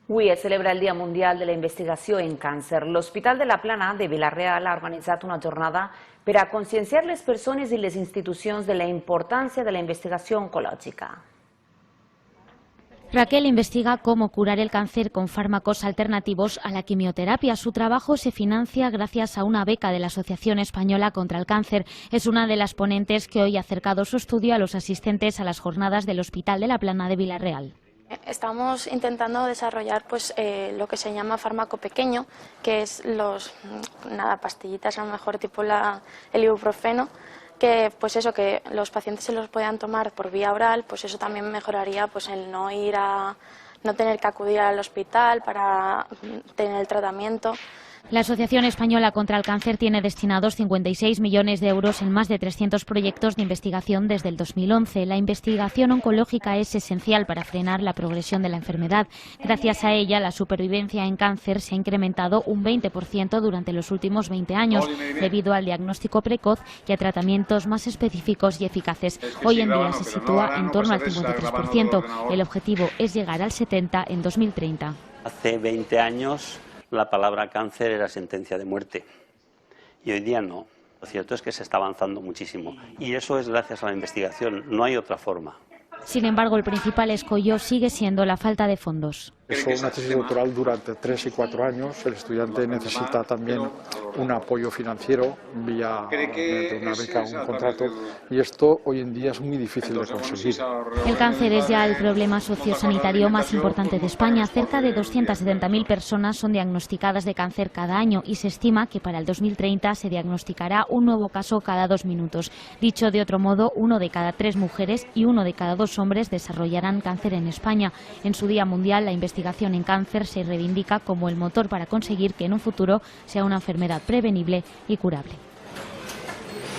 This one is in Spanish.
Avui es celebra el Dia Mundial de la Investigació en Càncer. L'Hospital de la Plana de Vila-real ha organitzat una jornada per a conscienciar les persones i les institucions de la importància de la investigació oncològica. Raquel investiga cómo curar el cáncer con fármacos alternativos a la quimioterapia. Su trabajo se financia gracias a una beca de la Asociación Española contra el Cáncer. Es una de las ponentes que hoy ha acercado su estudio a los asistentes a las jornadas del Hospital de la Plana de Vila-real. Estamos intentando desarrollar lo que se llama fármaco pequeño, que es pastillitas a lo mejor tipo el ibuprofeno, que que los pacientes se los puedan tomar por vía oral, pues eso también mejoraría el no tener que acudir al hospital para tener el tratamiento. La Asociación Española contra el Cáncer tiene destinados 56 millones de euros en más de 300 proyectos de investigación desde el 2011. La investigación oncológica es esencial para frenar la progresión de la enfermedad. Gracias a ella, la supervivencia en cáncer se ha incrementado un 20% durante los últimos 20 años, debido al diagnóstico precoz y a tratamientos más específicos y eficaces. Hoy en día se sitúa en torno al 53%. El objetivo es llegar al 70% en 2030. Hace 20 años la palabra cáncer era sentencia de muerte y hoy día no. Lo cierto es que se está avanzando muchísimo y eso es gracias a la investigación, no hay otra forma. Sin embargo, el principal escollo sigue siendo la falta de fondos. Una tesis doctoral durante 3 y 4 años. El estudiante necesita también un apoyo financiero vía una beca o un contrato, y esto hoy en día es muy difícil de conseguir. El cáncer es ya el problema sociosanitario más importante de España. Cerca de 270.000 personas son diagnosticadas de cáncer cada año y se estima que para el 2030 se diagnosticará un nuevo caso cada 2 minutos. Dicho de otro modo, 1 de cada 3 mujeres y 1 de cada 2 hombres desarrollarán cáncer en España. En su Día Mundial, la investigación en cáncer se reivindica como el motor para conseguir que en un futuro sea una enfermedad prevenible y curable.